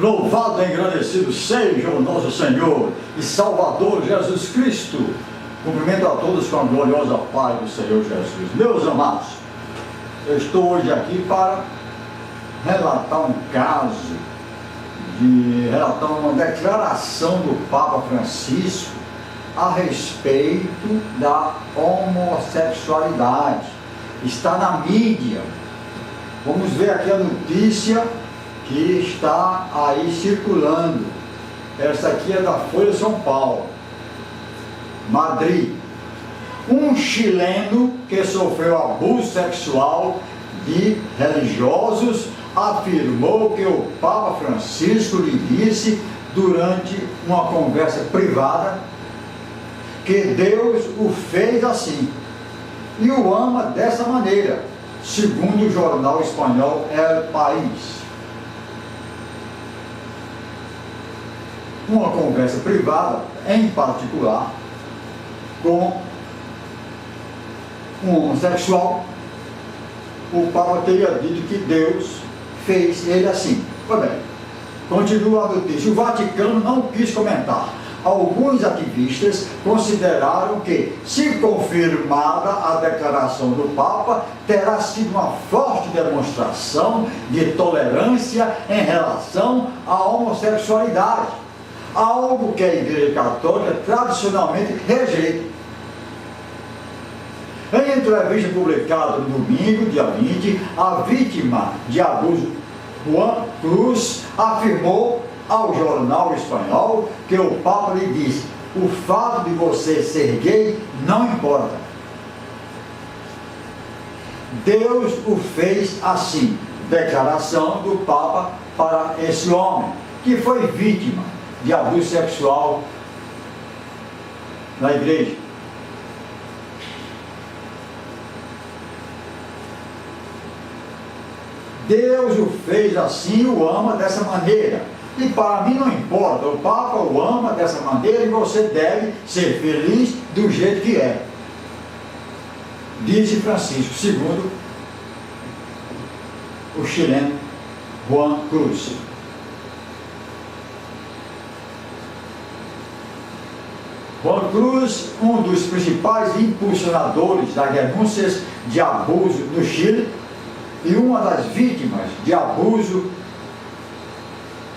Louvado e engrandecido seja o nosso Senhor e Salvador Jesus Cristo. Cumprimento a todos com a gloriosa paz do Senhor Jesus. Meus amados, eu estou hoje aqui para relatar um caso, relatar uma declaração do Papa Francisco a respeito da homossexualidade. Está na mídia. Vamos ver aqui a notícia que está aí circulando. Essa aqui é da Folha de São Paulo. Madrid. Um chileno que sofreu abuso sexual de religiosos afirmou que o Papa Francisco lhe disse durante uma conversa privada que Deus o fez assim e o ama dessa maneira, segundo o jornal espanhol El País. Uma conversa privada, em particular, com um homossexual, o Papa teria dito que Deus fez ele assim. Pois bem, continua a notícia. O Vaticano não quis comentar. Alguns ativistas consideraram que, se confirmada a declaração do Papa, terá sido uma forte demonstração de tolerância em relação à homossexualidade, algo que a Igreja Católica tradicionalmente rejeita. Em entrevista publicada no domingo, dia 20, a vítima de abuso, Juan Cruz, afirmou ao jornal espanhol que o Papa lhe disse: o fato de você ser gay não importa. Deus o fez assim. Declaração do Papa para esse homem, que foi vítima de abuso sexual na igreja. Deus o fez assim e o ama dessa maneira. E para mim não importa, o Papa o ama dessa maneira e você deve ser feliz do jeito que é. Disse Francisco, segundo o chileno Juan Cruz. Juan Cruz, um dos principais impulsionadores das denúncias de abuso no Chile, e uma das vítimas de abuso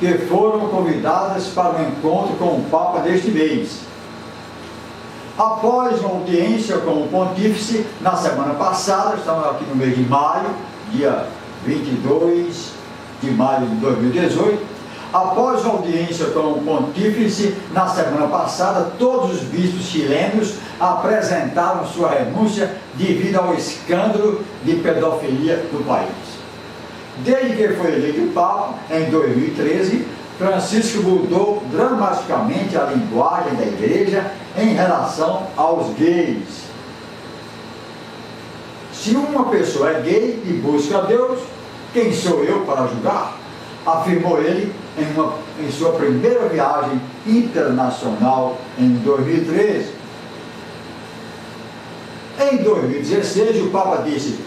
que foram convidadas para um encontro com o Papa deste mês. Após uma audiência com o Pontífice na semana passada, estamos aqui no mês de maio, dia 22 de maio de 2018, após a audiência com o Pontífice na semana passada, todos os bispos chilenos apresentaram sua renúncia devido ao escândalo de pedofilia do país. Desde que foi eleito o Papa, em 2013, Francisco mudou dramaticamente a linguagem da Igreja em relação aos gays. Se uma pessoa é gay e busca a Deus, quem sou eu para julgar? Afirmou ele em sua primeira viagem internacional em 2013. Em 2016, o Papa disse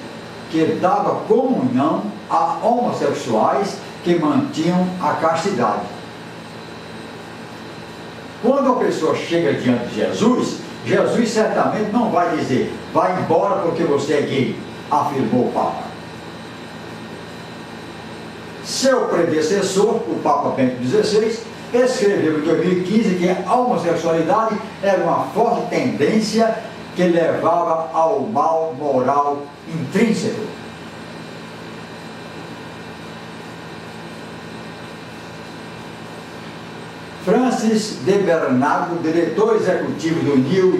que dava comunhão a homossexuais que mantinham a castidade. Quando a pessoa chega diante de Jesus, Jesus certamente não vai dizer: vai embora porque você é gay, afirmou o Papa. Seu predecessor, o Papa Bento XVI, escreveu em 2015 que a homossexualidade era uma forte tendência que levava ao mal moral intrínseco. Francis de Bernardo, diretor executivo do New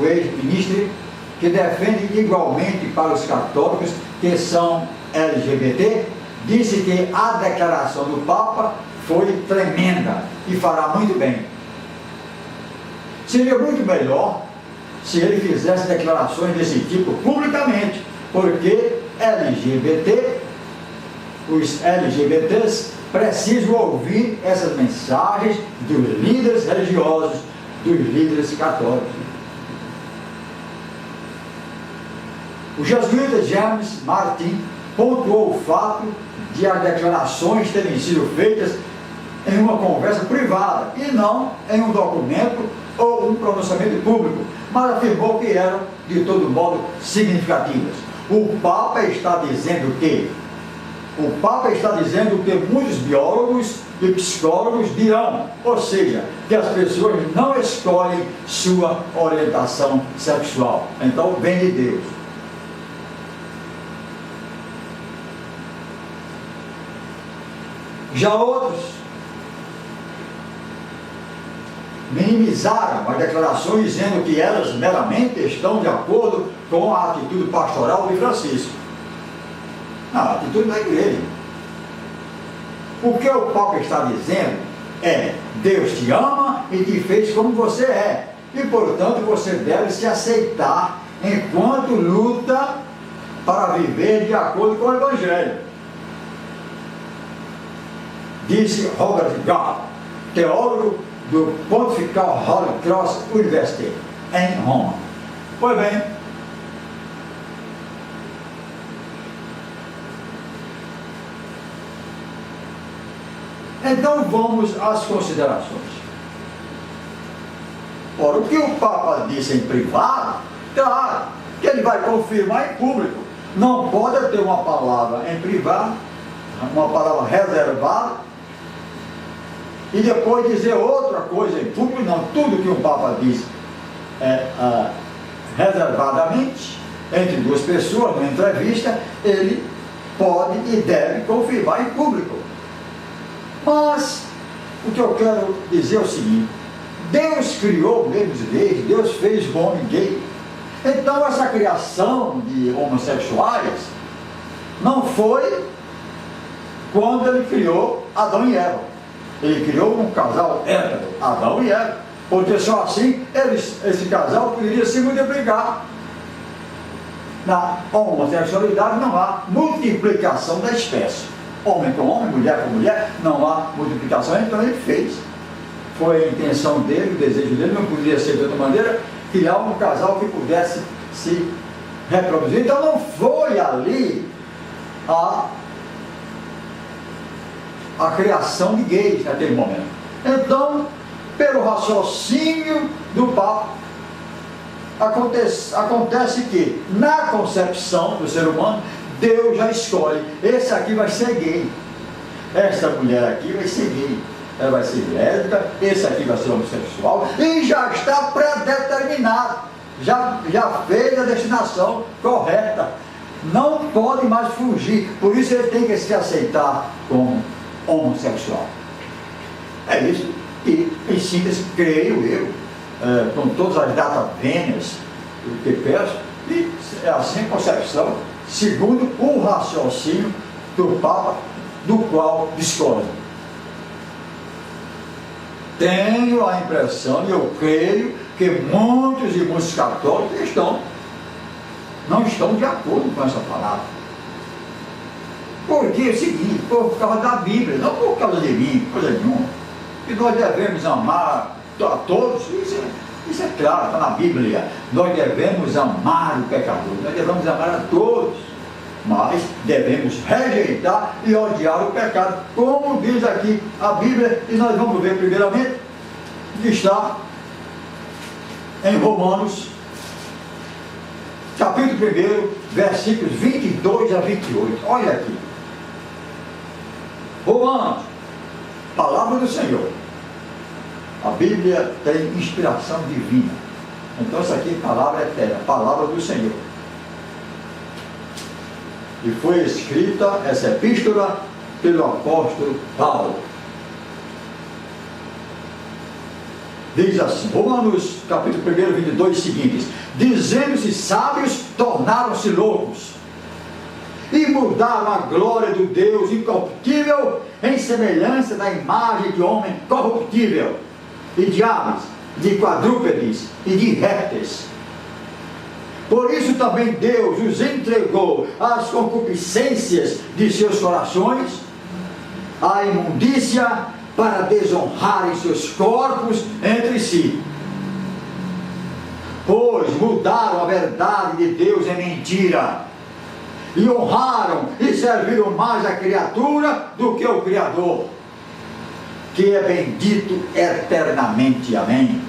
Age Ministry, que defende igualmente para os católicos que são LGBT, disse que a declaração do Papa foi tremenda e fará muito bem. Seria muito melhor se ele fizesse declarações desse tipo publicamente, porque os LGBTs precisam ouvir essas mensagens dos líderes religiosos, dos líderes católicos. O jesuíta James Martin pontuou o fato de as declarações terem sido feitas em uma conversa privada e não em um documento ou um pronunciamento público, mas afirmou que eram de todo modo significativas. O Papa está dizendo que muitos biólogos e psicólogos dirão, ou seja, que as pessoas não escolhem sua orientação sexual. Então, vem de Deus. Já outros minimizaram as declarações, dizendo que elas meramente estão de acordo com a atitude pastoral de Francisco. Não, a atitude da igreja. O que o Papa está dizendo é: Deus te ama e te fez como você é, e portanto você deve se aceitar enquanto luta para viver de acordo com o Evangelho. Disse Robert Gall, teólogo do Pontifical Holy Cross University, em Roma. Pois bem, então vamos às considerações. Ora, o que o Papa disse em privado, claro, que ele vai confirmar em público. Não pode ter uma palavra em privado, uma palavra reservada, e depois dizer outra coisa em público. Não, tudo que o Papa diz reservadamente, entre duas pessoas, numa entrevista, ele pode e deve confirmar em público. Mas o que eu quero dizer é o seguinte: Deus criou negros e gays, Deus fez o homem gay. Então essa criação de homossexuais não foi quando ele criou Adão e Eva. Ele criou um casal hétero, Adão e Eva, porque só assim esse casal poderia se multiplicar. Na homossexualidade não há multiplicação da espécie. Homem com homem, mulher com mulher, não há multiplicação. Então ele fez. Foi a intenção dele, o desejo dele, não podia ser de outra maneira, criar um casal que pudesse se reproduzir. Então não foi ali a criação de gays naquele momento. Então, pelo raciocínio do Papa, acontece que na concepção do ser humano, Deus já escolhe: esse aqui vai ser gay, essa mulher aqui vai ser gay, ela vai ser lésbica, esse aqui vai ser homossexual, e já está predeterminado, já fez a destinação correta, não pode mais fugir. Por isso ele tem que se aceitar como homossexual. É isso que, em síntese, creio eu, com todas as datas vênias que peço, e é assim a concepção, segundo o raciocínio do Papa, do qual discordo. Tenho a impressão, e eu creio, que muitos e muitos católicos não estão de acordo com essa palavra. Porque é o seguinte: por causa da Bíblia, não por causa de mim, coisa nenhuma. Que nós devemos amar a todos, isso é claro, está na Bíblia. Nós devemos amar o pecador, nós devemos amar a todos, mas devemos rejeitar e odiar o pecado, como diz aqui a Bíblia. E nós vamos ver primeiramente que está em Romanos, capítulo 1, versículos 22 a 28. Olha aqui. Romanos, palavra do Senhor. A Bíblia tem inspiração divina. Então essa aqui é palavra eterna, palavra do Senhor. E foi escrita essa epístola pelo apóstolo Paulo. Diz assim, Romanos capítulo 1, 22 seguintes: dizendo-se sábios, tornaram-se loucos, e mudaram a glória do Deus incorruptível em semelhança da imagem de homem corruptível, e de aves, de quadrúpedes e de répteis. Por isso também Deus os entregou às concupiscências de seus corações, à imundícia, para desonrarem seus corpos entre si. Pois mudaram a verdade de Deus em mentira, e honraram e serviram mais a criatura do que o Criador, que é bendito eternamente. Amém.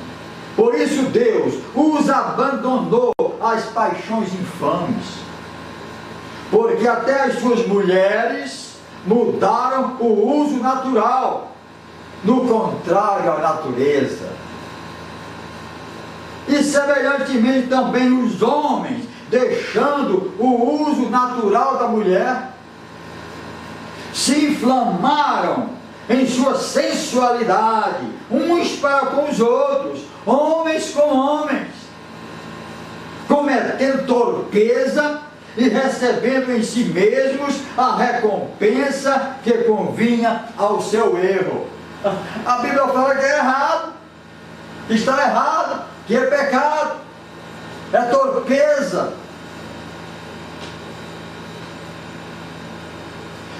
Por isso Deus os abandonou às paixões infames, porque até as suas mulheres mudaram o uso natural, no contrário à natureza. E semelhantemente também os homens, deixando o uso natural da mulher, se inflamaram em sua sensualidade, uns para com os outros, homens com homens, cometendo torpeza e recebendo em si mesmos a recompensa que convinha ao seu erro. A Bíblia fala que é errado, que está errado, que é pecado, é torpeza.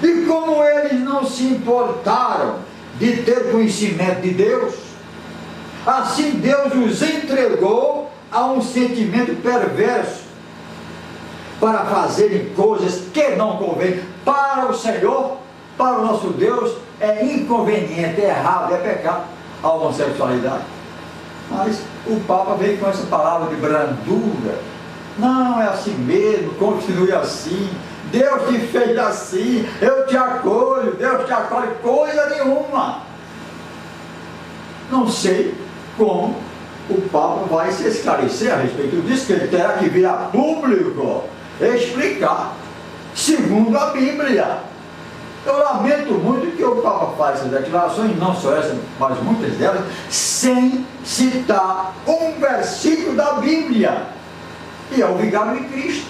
E como eles não se importaram de ter conhecimento de Deus, assim Deus os entregou a um sentimento perverso, para fazerem coisas que não convêm para o Senhor, para o nosso Deus. É inconveniente, é errado, é pecado a homossexualidade. Mas o Papa veio com essa palavra de brandura. Não, é assim mesmo, continue assim, Deus te fez assim, eu te acolho, Deus te acolhe, coisa nenhuma. Não sei como o Papa vai se esclarecer a respeito disso, que ele terá que vir a público explicar, segundo a Bíblia. Eu lamento muito que o Papa faz essas declarações, não só essa, mas muitas delas, sem citar um versículo da Bíblia. E é o vigário de Cristo,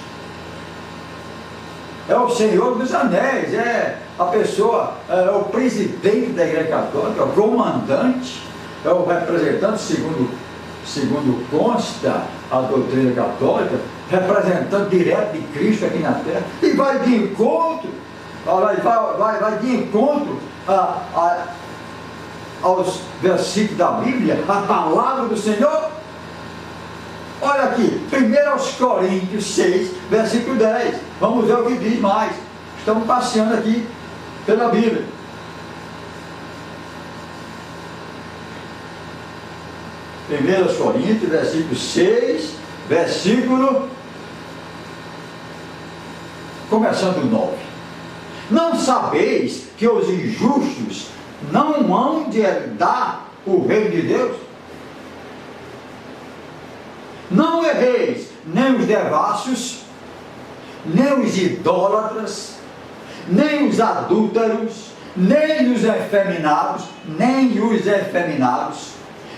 é o Senhor dos Anéis, é a pessoa, é o presidente da Igreja Católica, é o comandante, é o representante, segundo consta a doutrina católica, representante direto de Cristo aqui na terra, e vai de encontro, vai de encontro aos versículos da Bíblia, a palavra do Senhor. Olha aqui, 1 Coríntios 6, versículo 10, vamos ver o que diz mais. Estamos passeando aqui pela Bíblia. 1 Coríntios, versículo 6, versículo, começando 9. Não sabeis que os injustos não hão de herdar o reino de Deus? Não erreis, nem os devassos, nem os idólatras, nem os adúlteros, nem os efeminados,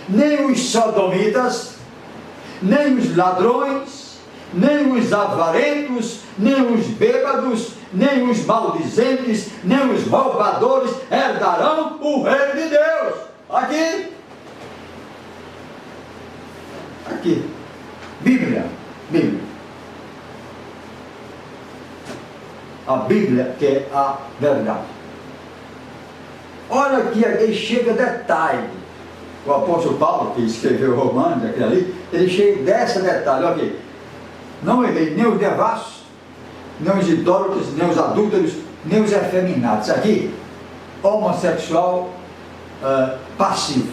nem os sodomitas, nem os ladrões, nem os avarentos, nem os bêbados, nem os maldizentes, nem os roubadores herdarão o reino de Deus. Aqui, Bíblia. A Bíblia que é a verdade. Olha aqui, ele chega a detalhe. O apóstolo Paulo, que escreveu Romanos, aquele ali, ele chega dessa detalhe. Olha aqui. Não errei nem os devassos, nem os idólatras, nem os adúlteros, nem os efeminados. Isso aqui, homossexual passivo.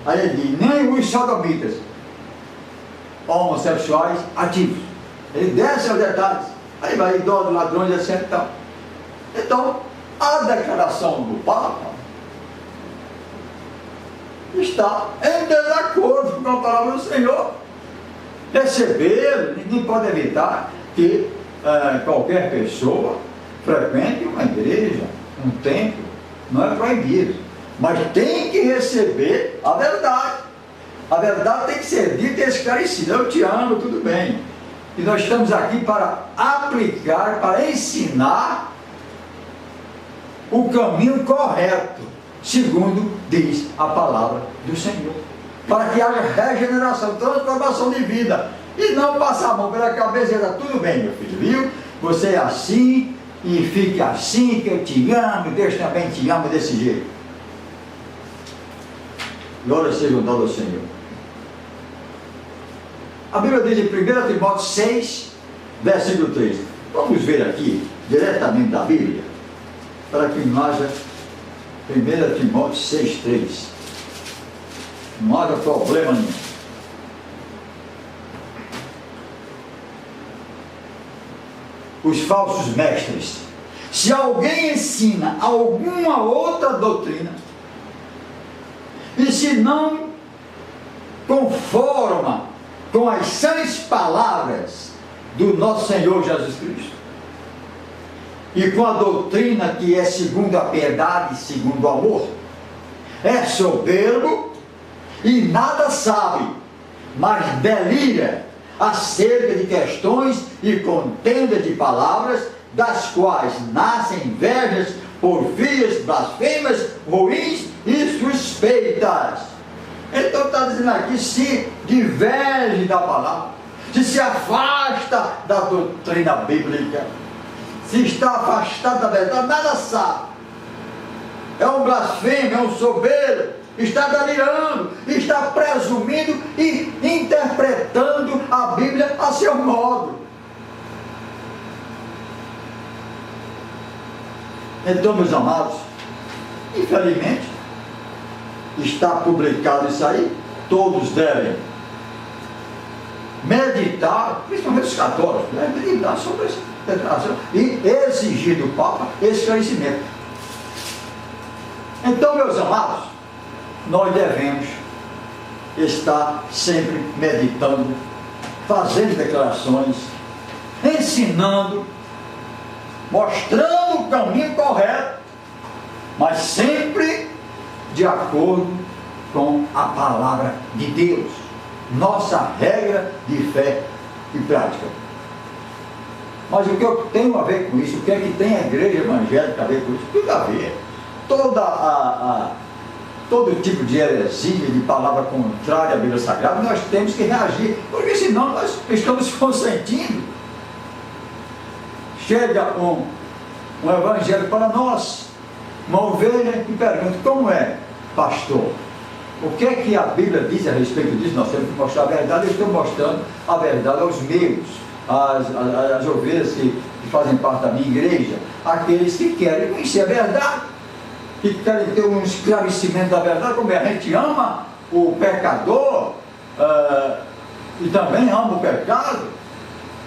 Aí ele diz, nem os sodomitas, homossexuais ativos. Ele desce aos detalhes. Aí vai idólatras, ladrões, etc. Então, a declaração do Papa está em desacordo com a palavra do Senhor. Receber, ninguém pode evitar que qualquer pessoa frequente uma igreja, um templo, não é proibido, mas tem que receber a verdade. A verdade tem que ser dita e esclarecida. Eu te amo, tudo bem. E nós estamos aqui para aplicar, para ensinar o caminho correto, segundo diz a palavra do Senhor, para que haja regeneração, transformação de vida, e não passar a mão pela cabeça e dizer, tudo bem, meu filho, viu? Você é assim, e fique assim, que eu te amo, Deus também te ama desse jeito. Glória seja o nome do Senhor. A Bíblia diz em 1 Timóteo 6, versículo 3, Vamos ver aqui, diretamente da Bíblia, para que não haja 1 Timóteo 6,3. Não haja problema nenhum. Os falsos mestres. Se alguém ensina alguma outra doutrina, e se não conforma com as sãs palavras do nosso Senhor Jesus Cristo, e com a doutrina que é segundo a piedade, segundo o amor, é soberbo e nada sabe, mas delira acerca de questões e contenda de palavras, das quais nascem invejas, porfias, blasfemas, ruins e suspeitas. Então está dizendo aqui, se diverge da palavra, se afasta da doutrina bíblica, se está afastado da verdade, nada sabe, é um blasfemo, é um soberbo, está delirando, está presumindo e interpretando a Bíblia a seu modo. Então, meus amados, infelizmente, está publicado isso aí, todos devem meditar, principalmente os católicos, meditar sobre essa declaração e exigir do Papa esse esclarecimento. Então, meus amados, nós devemos estar sempre meditando, fazendo declarações, ensinando, mostrando o caminho correto, mas sempre de acordo com a palavra de Deus, nossa regra de fé e prática. Mas o que eu tenho a ver com isso? O que é que tem a igreja evangélica a ver com isso? Tudo a ver. Todo tipo de heresia, de palavra contrária à Bíblia Sagrada, nós temos que reagir, porque senão nós estamos consentindo. Chega um evangelho para nós, uma ovelha, e pergunta: como é, pastor? O que é que a Bíblia diz a respeito disso? Nós temos que mostrar a verdade. Eu estou mostrando a verdade aos meus, as ovelhas que fazem parte da minha igreja, aqueles que querem conhecer a verdade, que querem ter um esclarecimento da verdade, como a gente ama o pecador e também ama o pecado.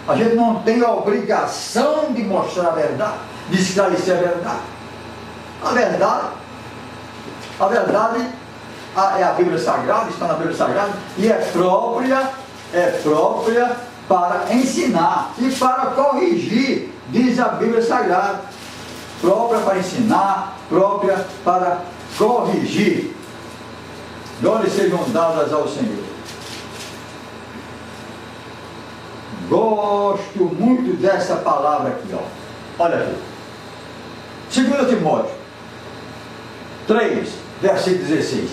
A gente não tem a obrigação de mostrar a verdade, de esclarecer a verdade. A verdade é a Bíblia Sagrada, está na Bíblia Sagrada, e é própria para ensinar e para corrigir, diz a Bíblia Sagrada. Própria para ensinar, própria para corrigir. Glórias sejam dadas ao Senhor. Gosto muito dessa palavra aqui, ó. Olha aqui. 2 Timóteo 3, versículo 16.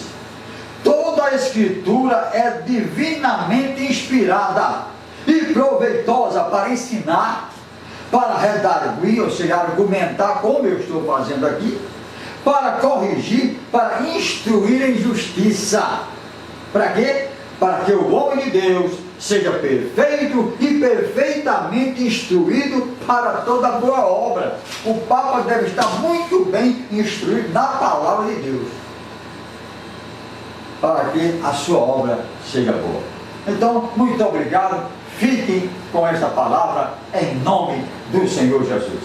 Toda a Escritura é divinamente inspirada e proveitosa para ensinar, para redarguir, ou seja, argumentar, como eu estou fazendo aqui, para corrigir, para instruir em justiça. Para quê? Para que o homem de Deus seja perfeito e perfeitamente instruído para toda boa obra. O Papa deve estar muito bem instruído na palavra de Deus, para que a sua obra seja boa. Então, muito obrigado. Fiquem com esta palavra em nome do Senhor Jesus.